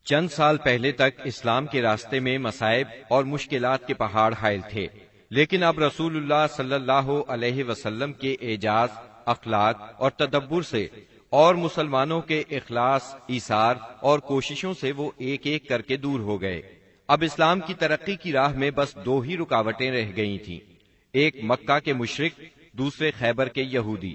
چند سال پہلے تک اسلام کے راستے میں مصائب اور مشکلات کے پہاڑ حائل تھے، لیکن اب رسول اللہ صلی اللہ علیہ وسلم کے اعجاز، اخلاق اور تدبر سے اور مسلمانوں کے اخلاص، ایثار اور کوششوں سے وہ ایک ایک کر کے دور ہو گئے۔ اب اسلام کی ترقی کی راہ میں بس دو ہی رکاوٹیں رہ گئی تھیں، ایک مکہ کے مشرک، دوسرے خیبر کے یہودی۔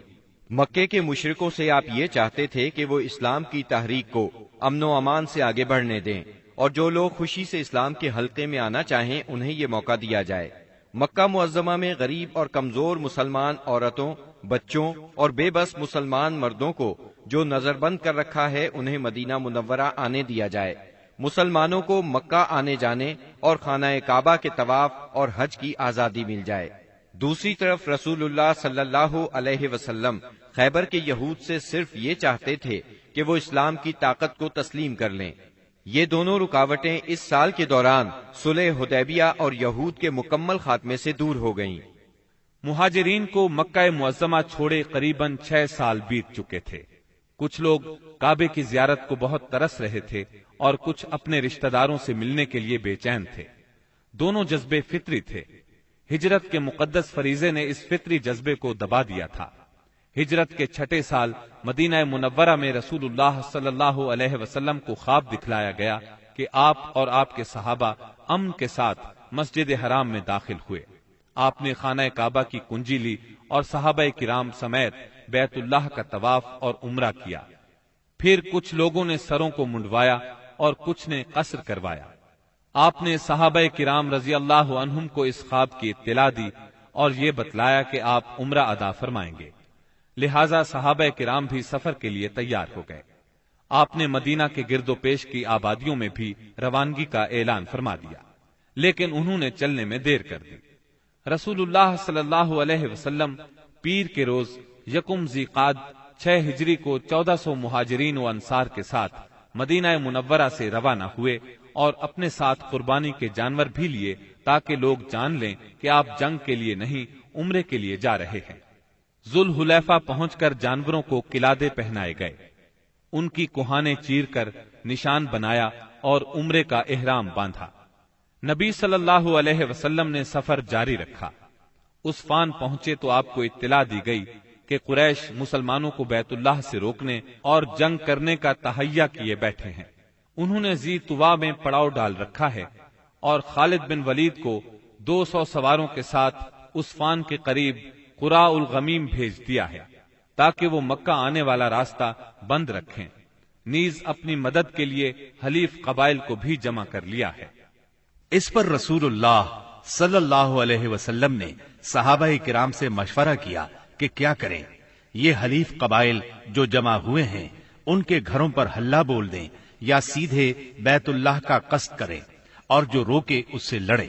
مکے کے مشرکوں سے آپ یہ چاہتے تھے کہ وہ اسلام کی تحریک کو امن و امان سے آگے بڑھنے دیں، اور جو لوگ خوشی سے اسلام کے حلقے میں آنا چاہیں انہیں یہ موقع دیا جائے۔ مکہ معظمہ میں غریب اور کمزور مسلمان عورتوں، بچوں اور بے بس مسلمان مردوں کو جو نظر بند کر رکھا ہے انہیں مدینہ منورہ آنے دیا جائے۔ مسلمانوں کو مکہ آنے جانے اور خانہ کعبہ کے طواف اور حج کی آزادی مل جائے۔ دوسری طرف رسول اللہ صلی اللہ علیہ وسلم خیبر کے یہود سے صرف یہ چاہتے تھے کہ وہ اسلام کی طاقت کو تسلیم کر لیں۔ یہ دونوں رکاوٹیں اس سال کے دوران صلح حدیبیہ اور یہود کے مکمل خاتمے سے دور ہو گئیں۔ مہاجرین کو مکہ معظمہ چھوڑے قریباً 6 سال بیت چکے تھے۔ کچھ لوگ کعبے کی زیارت کو بہت ترس رہے تھے اور کچھ اپنے رشتہ داروں سے ملنے کے لیے بے چین تھے۔ دونوں جذبے فطری تھے۔ ہجرت کے مقدس فریضے نے اس فطری جذبے کو دبا دیا تھا۔ ہجرت کے 6 سال مدینہ منورہ میں رسول اللہ صلی اللہ علیہ وسلم کو خواب دکھلایا گیا کہ آپ اور آپ کے صحابہ امن کے ساتھ مسجد حرام میں داخل ہوئے۔ آپ نے خانہ کعبہ کی کنجی لی اور صحابہ کرام سمیت بیت اللہ کا طواف اور عمرہ کیا۔ پھر کچھ لوگوں نے سروں کو منڈوایا اور کچھ نے قصر کروایا۔ آپ نے صحابہ کرام رضی اللہ عنہم کو اس خواب کی اطلاع دی اور یہ بتلایا کہ آپ عمرہ ادا فرمائیں گے، لہذا صحابہ کرام بھی سفر کے لیے تیار ہو گئے۔ آپ نے مدینہ کے گرد و پیش کی آبادیوں میں بھی روانگی کا اعلان فرما دیا، لیکن انہوں نے چلنے میں دیر کر دی۔ رسول اللہ صلی اللہ علیہ وسلم پیر کے روز یکم ذی قعد 6 ہجری کو 1400 مہاجرین و انصار کے ساتھ مدینہ منورہ سے روانہ ہوئے اور اپنے ساتھ قربانی کے جانور بھی لیے تاکہ لوگ جان لیں کہ آپ جنگ کے لیے نہیں عمرے کے لیے جا رہے ہیں۔ ذوالحلیفہ پہنچ کر جانوروں کو قلادے پہنائے گئے، ان کی کوہانے چیر کر نشان بنایا اور عمرے کا احرام باندھا۔ نبی صلی اللہ علیہ وسلم نے سفر جاری رکھا۔ عسفان پہنچے تو آپ کو اطلاع دی گئی کہ قریش مسلمانوں کو بیت اللہ سے روکنے اور جنگ کرنے کا تہیہ کیے بیٹھے ہیں۔ انہوں نے ذی طوا میں پڑاؤ ڈال رکھا ہے اور خالد بن ولید کو 200 سواروں کے ساتھ عسفان کے قریب قراء الغمیم بھیج دیا ہے تاکہ وہ مکہ آنے والا راستہ بند رکھیں۔ نیز اپنی مدد کے لیے حلیف قبائل کو بھی جمع کر لیا ہے۔ اس پر رسول اللہ صلی اللہ علیہ وسلم نے صحابہ کرام سے مشورہ کیا کہ کیا کریں۔ یہ حلیف قبائل جو جمع ہوئے ہیں ان کے گھروں پر ہلہ بول دیں یا سیدھے بیت اللہ کا قصد کریں، اور جو روکے اس سے لڑے۔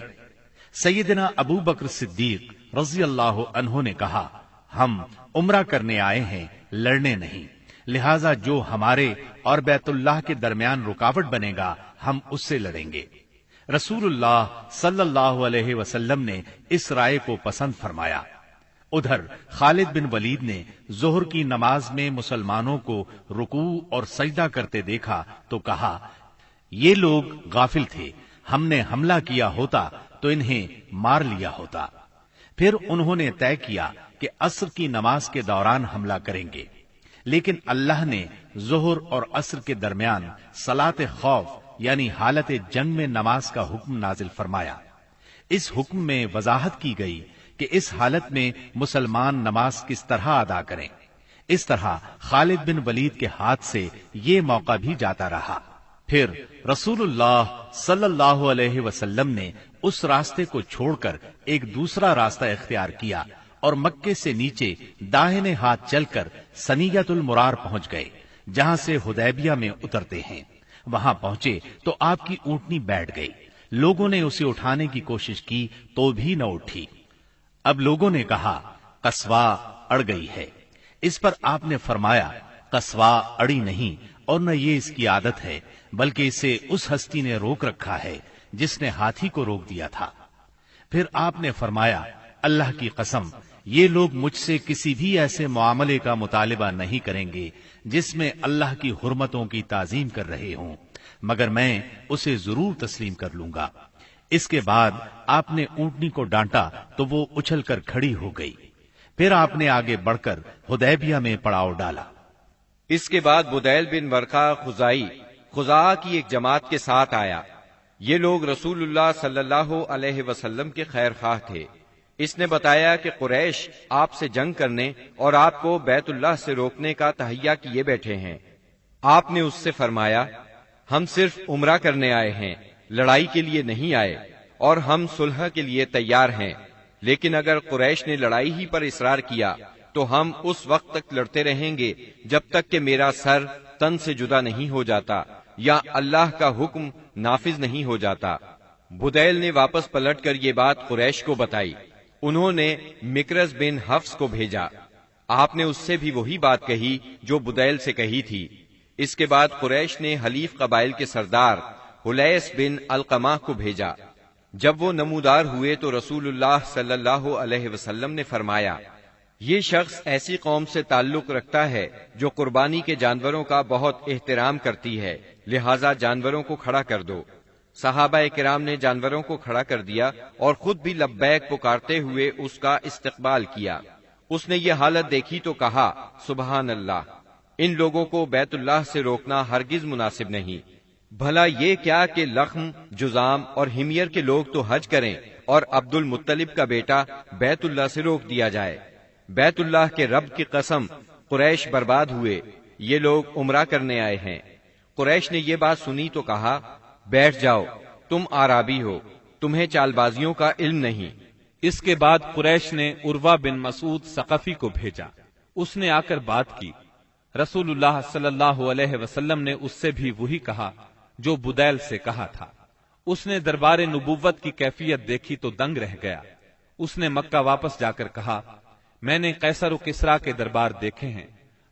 سیدنا ابو بکر صدیق رضی اللہ عنہ نے کہا، ہم عمرہ کرنے آئے ہیں، لڑنے نہیں، لہذا جو ہمارے اور بیت اللہ کے درمیان رکاوٹ بنے گا ہم اس سے لڑیں گے۔ رسول اللہ صلی اللہ علیہ وسلم نے اس رائے کو پسند فرمایا۔ ادھر خالد بن ولید نے ظہر کی نماز میں مسلمانوں کو رکوع اور سجدہ کرتے دیکھا تو کہا، یہ لوگ غافل تھے، ہم نے حملہ کیا ہوتا تو انہیں مار لیا ہوتا۔ پھر انہوں نے طے کیا کہ عصر کی نماز کے دوران حملہ کریں گے، لیکن اللہ نے ظہر اور عصر کے درمیان صلاۃ خوف یعنی حالت جنگ میں نماز کا حکم نازل فرمایا۔ اس حکم میں وضاحت کی گئی کہ اس حالت میں مسلمان نماز کس طرح ادا کریں۔ اس طرح خالد بن ولید کے ہاتھ سے یہ موقع بھی جاتا رہا۔ پھر رسول اللہ صلی اللہ علیہ وسلم نے اس راستے کو چھوڑ کر ایک دوسرا راستہ اختیار کیا اور مکے سے نیچے داہنے ہاتھ چل کر سنیت المرار پہنچ گئے، جہاں سے حدیبیہ میں اترتے ہیں۔ وہاں پہنچے تو آپ کی اونٹنی بیٹھ گئی۔ لوگوں نے اسے اٹھانے کی کوشش کی تو بھی نہ اٹھی۔ اب لوگوں نے کہا، قصوا اڑ گئی ہے۔ اس پر آپ نے فرمایا، قصوا اڑی نہیں اور نہ یہ اس کی عادت ہے، بلکہ اسے اس ہستی نے روک رکھا ہے جس نے ہاتھی کو روک دیا تھا۔ پھر آپ نے فرمایا، اللہ کی قسم، یہ لوگ مجھ سے کسی بھی ایسے معاملے کا مطالبہ نہیں کریں گے جس میں اللہ کی حرمتوں کی تعظیم کر رہے ہوں، مگر میں اسے ضرور تسلیم کر لوں گا۔ اس کے بعد آپ نے اونٹنی کو ڈانٹا تو وہ اچھل کر کھڑی ہو گئی۔ پھر آپ نے آگے بڑھ کر حدیبیہ میں پڑاؤ ڈالا۔ اس کے بعد بدیل بن ورقہ خزائی خزاعہ کی ایک جماعت کے ساتھ آیا۔ یہ لوگ رسول اللہ صلی اللہ علیہ وسلم کے خیر خواہ تھے۔ اس نے بتایا کہ قریش آپ سے جنگ کرنے اور آپ کو بیت اللہ سے روکنے کا تہیہ کیے بیٹھے ہیں۔ آپ نے اس سے فرمایا، ہم صرف عمرہ کرنے آئے ہیں، لڑائی کے لیے نہیں آئے، اور ہم صلح کے لیے تیار ہیں، لیکن اگر قریش نے لڑائی ہی پر اصرار کیا تو ہم اس وقت تک لڑتے رہیں گے جب تک کہ میرا سر تن سے جدا نہیں ہو جاتا یا اللہ کا حکم نافذ نہیں ہو جاتا۔ بدیل نے واپس پلٹ کر یہ بات قریش کو بتائی۔ انہوں نے مکرز بن حفص کو بھیجا۔ آپ نے اس سے بھی وہی بات کہی جو بدیل سے کہی تھی۔ اس کے بعد قریش نے حلیف قبائل کے سردار حلیس بن علقمہ کو بھیجا۔ جب وہ نمودار ہوئے تو رسول اللہ صلی اللہ علیہ وسلم نے فرمایا، یہ شخص ایسی قوم سے تعلق رکھتا ہے جو قربانی کے جانوروں کا بہت احترام کرتی ہے، لہذا جانوروں کو کھڑا کر دو۔ صحابہ کرام نے جانوروں کو کھڑا کر دیا اور خود بھی لبیک پکارتے ہوئے اس کا استقبال کیا۔ اس نے یہ حالت دیکھی تو کہا، سبحان اللہ، ان لوگوں کو بیت اللہ سے روکنا ہرگز مناسب نہیں۔ بھلا یہ کیا کہ لخم، جذام اور حمیر کے لوگ تو حج کریں اور عبد المطلب کا بیٹا بیت اللہ سے روک دیا جائے۔ بیت اللہ کے رب کی قسم، قریش برباد ہوئے، یہ لوگ عمرہ کرنے آئے ہیں۔ قریش نے یہ بات سنی تو کہا، بیٹھ جاؤ، تم اعرابی ہو، تمہیں چال بازیوں کا علم نہیں۔ اس کے بعد قریش نے عروہ بن مسعود ثقفی کو بھیجا۔ اس نے آ کر بات کی۔ رسول اللہ صلی اللہ علیہ وسلم نے اس سے بھی وہی کہا جو بدیل سے کہا تھا۔ اس نے دربار نبوت کی کیفیت دیکھی تو دنگ رہ گیا۔ اس نے مکہ واپس جا کر کہا، میں نے قیصر و کسریٰ کے دربار دیکھے ہیں،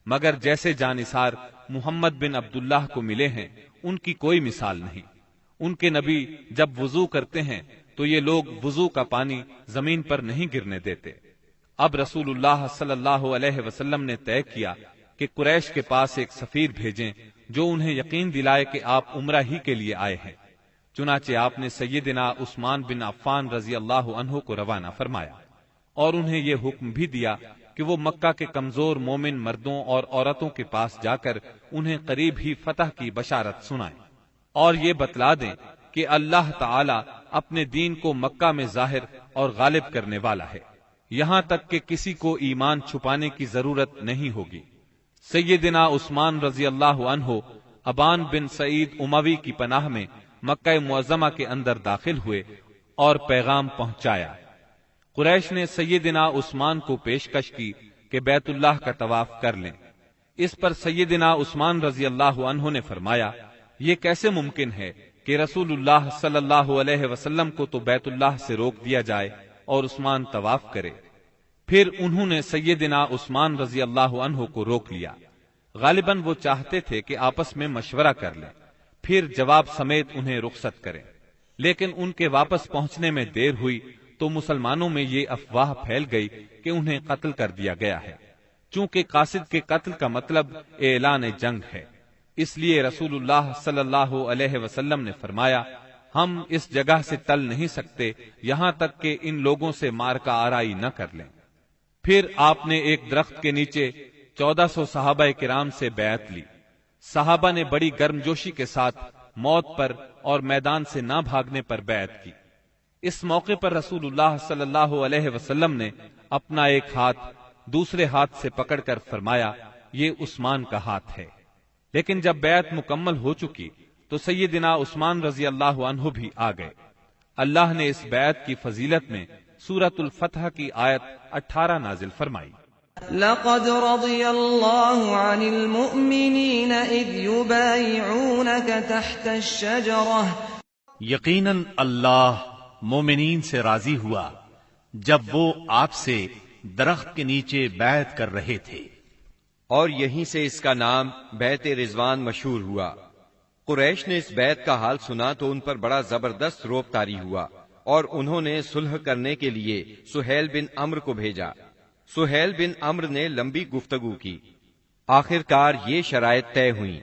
مگر جیسے جانثار محمد بن عبداللہ کو ملے ہیں ان کی کوئی مثال نہیں۔ ان کے نبی جب وضو کرتے ہیں تو یہ لوگ وضو کا پانی زمین پر نہیں گرنے دیتے۔ اب رسول اللہ صلی اللہ علیہ وسلم نے طے کیا کہ قریش کے پاس ایک سفیر بھیجیں جو انہیں یقین دلائے کہ آپ عمرہ ہی کے لیے آئے ہیں۔ چنانچہ آپ نے سیدنا عثمان بن عفان رضی اللہ عنہ کو روانہ فرمایا اور انہیں یہ حکم بھی دیا کہ وہ مکہ کے کمزور مومن مردوں اور عورتوں کے پاس جا کر انہیں قریب ہی فتح کی بشارت سنائیں اور یہ بتلا دیں کہ اللہ تعالی اپنے دین کو مکہ میں ظاہر اور غالب کرنے والا ہے، یہاں تک کہ کسی کو ایمان چھپانے کی ضرورت نہیں ہوگی۔ سیدنا عثمان رضی اللہ عنہ ابان بن سعید اموی کی پناہ میں مکہ معظمہ کے اندر داخل ہوئے اور پیغام پہنچایا۔ قریش نے سیدنا عثمان کو پیشکش کی کہ بیت اللہ کا طواف کر لیں۔ اس پر سیدنا عثمان رضی اللہ عنہ نے فرمایا، یہ کیسے ممکن ہے کہ رسول اللہ صلی اللہ علیہ وسلم کو تو بیت اللہ سے روک دیا جائے اور عثمان طواف کرے۔ پھر انہوں نے سیدنا عثمان رضی اللہ عنہ کو روک لیا۔ غالباً وہ چاہتے تھے کہ آپس میں مشورہ کر لیں، پھر جواب سمیت انہیں رخصت کریں، لیکن ان کے واپس پہنچنے میں دیر ہوئی تو مسلمانوں میں یہ افواہ پھیل گئی کہ انہیں قتل کر دیا گیا ہے۔ چونکہ قاصد کے قتل کا مطلب اعلان جنگ ہے، اس لیے رسول اللہ صلی اللہ علیہ وسلم نے فرمایا، ہم اس جگہ سے ٹل نہیں سکتے یہاں تک کہ ان لوگوں سے مارکا آرائی نہ کر لیں۔ پھر آپ نے ایک درخت کے نیچے 1400 صحابہ کرام سے بیعت لی۔ صحابہ نے بڑی گرمجوشی کے ساتھ موت پر اور میدان سے نہ بھاگنے پر بیعت کی۔ اس موقع پر رسول اللہ صلی اللہ علیہ وسلم نے اپنا ایک ہاتھ دوسرے ہاتھ سے پکڑ کر فرمایا، یہ عثمان کا ہاتھ ہے۔ لیکن جب بیعت مکمل ہو چکی تو سیدنا عثمان رضی اللہ عنہ بھی آ گئے۔ اللہ نے اس بیعت کی فضیلت میں سورۃ الفتح کی آیت 18 نازل فرمائی۔ لقد رضي الله عن المؤمنين إذ يبايعونك تحت الشجرة یقیناً اللہ مومنین سے راضی ہوا جب وہ آپ سے درخت کے نیچے بیعت کر رہے تھے، اور یہیں سے اس کا نام بیعت رضوان مشہور ہوا۔ قریش نے اس بیعت کا حال سنا تو ان پر بڑا زبردست روب طاری ہوا اور انہوں نے صلح کرنے کے لیے سہیل بن عمرو کو بھیجا۔ سہیل بن عمرو نے لمبی گفتگو کی۔ آخر کار یہ شرائط طے ہوئیں۔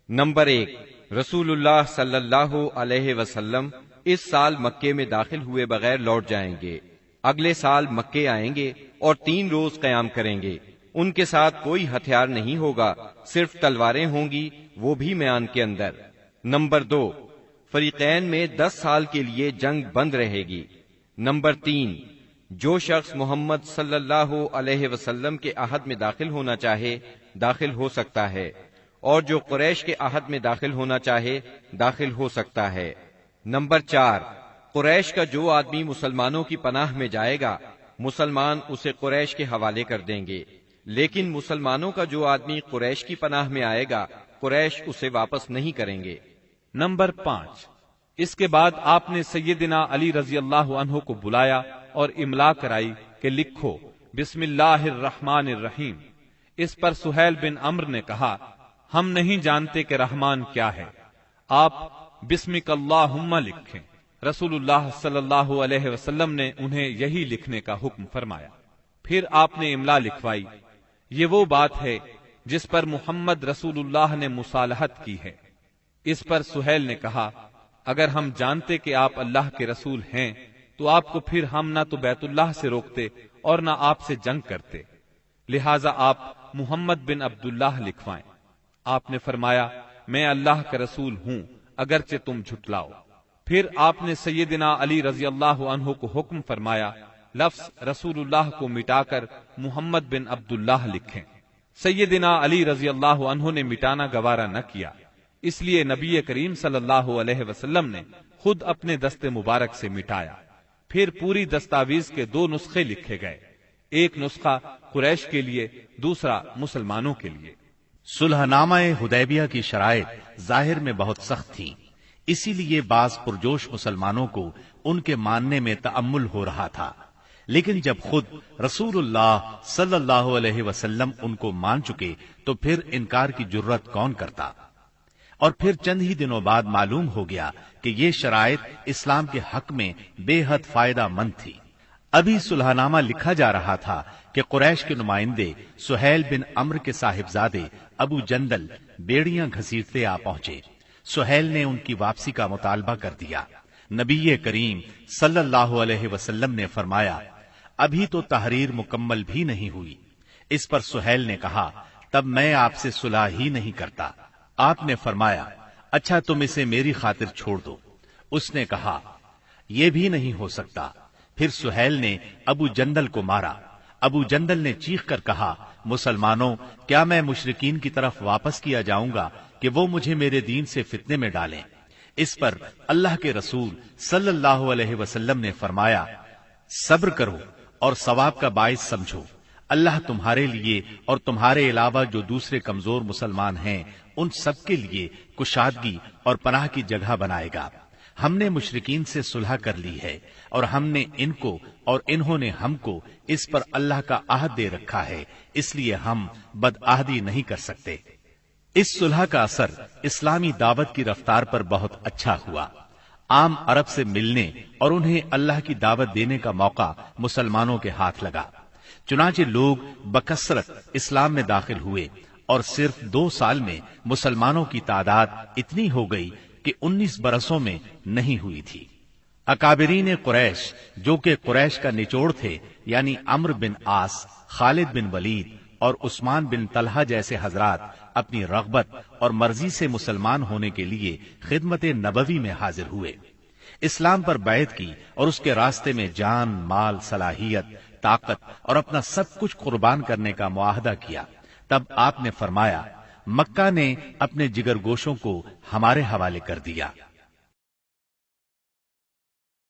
نمبر 1، رسول اللہ صلی اللہ علیہ وسلم اس سال مکے میں داخل ہوئے بغیر لوٹ جائیں گے، اگلے سال مکے آئیں گے اور 3 روز قیام کریں گے۔ ان کے ساتھ کوئی ہتھیار نہیں ہوگا، صرف تلواریں ہوں گی، وہ بھی میان کے اندر۔ نمبر 2، فریقین میں 10 سال کے لیے جنگ بند رہے گی۔ نمبر 3، جو شخص محمد صلی اللہ علیہ وسلم کے عہد میں داخل ہونا چاہے داخل ہو سکتا ہے، اور جو قریش کے عہد میں داخل ہونا چاہے داخل ہو سکتا ہے۔ نمبر 4، قریش کا جو آدمی مسلمانوں کی پناہ میں جائے گا مسلمان اسے قریش کے حوالے کر دیں گے، لیکن مسلمانوں کا جو آدمی قریش کی پناہ میں آئے گا قریش اسے واپس نہیں کریں گے۔ نمبر 5، اس کے بعد آپ نے سیدنا علی رضی اللہ عنہ کو بلایا اور املا کرائی کہ لکھو بسم اللہ الرحمن الرحیم۔ اس پر سہیل بن عمرو نے کہا ہم نہیں جانتے کہ رحمان کیا ہے، آپ بسمک اللہم لکھیں۔ رسول اللہ صلی اللہ علیہ وسلم نے انہیں یہی لکھنے کا حکم فرمایا۔ پھر آپ نے املا لکھوائی، یہ وہ بات ہے جس پر محمد رسول اللہ نے مصالحت کی ہے۔ اس پر سہیل نے کہا اگر ہم جانتے کہ آپ اللہ کے رسول ہیں تو آپ کو پھر ہم نہ تو بیت اللہ سے روکتے اور نہ آپ سے جنگ کرتے، لہذا آپ محمد بن عبداللہ لکھوائیں۔ آپ نے فرمایا میں اللہ کا رسول ہوں اگرچہ تم جھٹلاؤ۔ پھر آپ نے سیدنا علی رضی اللہ عنہ کو حکم فرمایا لفظ رسول اللہ کو مٹا کر محمد بن عبداللہ لکھیں۔ سیدنا علی رضی اللہ عنہ نے مٹانا گوارا نہ کیا، اس لیے نبی کریم صلی اللہ علیہ وسلم نے خود اپنے دست مبارک سے مٹایا۔ پھر پوری دستاویز کے 2 نسخے لکھے گئے، ایک نسخہ قریش کے لیے، دوسرا مسلمانوں کے لیے۔ صلح نامہ حدیبیہ کی شرائط ظاہر میں بہت سخت تھیں، اسی لیے بعض پرجوش مسلمانوں کو ان کے ماننے میں تأمل ہو رہا تھا، لیکن جب خود رسول اللہ صلی اللہ علیہ وسلم ان کو مان چکے تو پھر انکار کی جرت کون کرتا؟ اور پھر چند ہی دنوں بعد معلوم ہو گیا کہ یہ شرائط اسلام کے حق میں بے حد فائدہ مند تھی۔ ابھی صلح نامہ لکھا جا رہا تھا کہ قریش کے نمائندے سہیل بن عمرو کے صاحبزادے ابو جندل بیڑیاں گھسیٹتے آ پہنچے۔ سہیل نے ان کی واپسی کا مطالبہ کر دیا۔ نبی کریم صلی اللہ علیہ وسلم نے فرمایا ابھی تو تحریر مکمل بھی نہیں ہوئی۔ اس پر سہیل نے کہا تب میں آپ سے صلح ہی نہیں کرتا۔ آپ نے فرمایا اچھا تم اسے میری خاطر چھوڑ دو۔ اس نے کہا یہ بھی نہیں ہو سکتا۔ پھر سہیل نے ابو جندل کو مارا۔ ابو جندل نے چیخ کر کہا مسلمانوں کیا میں مشرکین کی طرف واپس کیا جاؤں گا کہ وہ مجھے میرے دین سے فتنے میں ڈالیں؟ اس پر اللہ کے رسول صلی اللہ علیہ وسلم نے فرمایا صبر کرو اور ثواب کا باعث سمجھو، اللہ تمہارے لیے اور تمہارے علاوہ جو دوسرے کمزور مسلمان ہیں ان سب کے لیے کشادگی اور پناہ کی جگہ بنائے گا۔ ہم نے مشرکین سے صلح کر لی ہے اور ہم نے ان کو اور انہوں نے ہم کو اس پر اللہ کا عہد دے رکھا ہے، اس لیے ہم بدعہدی نہیں کر سکتے۔ اس صلح کا اثر اسلامی دعوت کی رفتار پر بہت اچھا ہوا۔ عام عرب سے ملنے اور انہیں اللہ کی دعوت دینے کا موقع مسلمانوں کے ہاتھ لگا، چنانچہ لوگ بکثرت اسلام میں داخل ہوئے اور صرف 2 سال میں مسلمانوں کی تعداد اتنی ہو گئی کہ 19 برسوں میں نہیں ہوئی تھی۔ اکابرین قریش جو کہ قریش کا نچوڑ تھے یعنی عمرو بن عاص، خالد بن ولید اور عثمان بن طلحہ جیسے حضرات اپنی رغبت اور مرضی سے مسلمان ہونے کے لیے خدمت نبوی میں حاضر ہوئے، اسلام پر بیعت کی اور اس کے راستے میں جان، مال، صلاحیت، طاقت اور اپنا سب کچھ قربان کرنے کا معاہدہ کیا۔ تب آپ نے فرمایا مکہ نے اپنے جگر گوشوں کو ہمارے حوالے کر دیا۔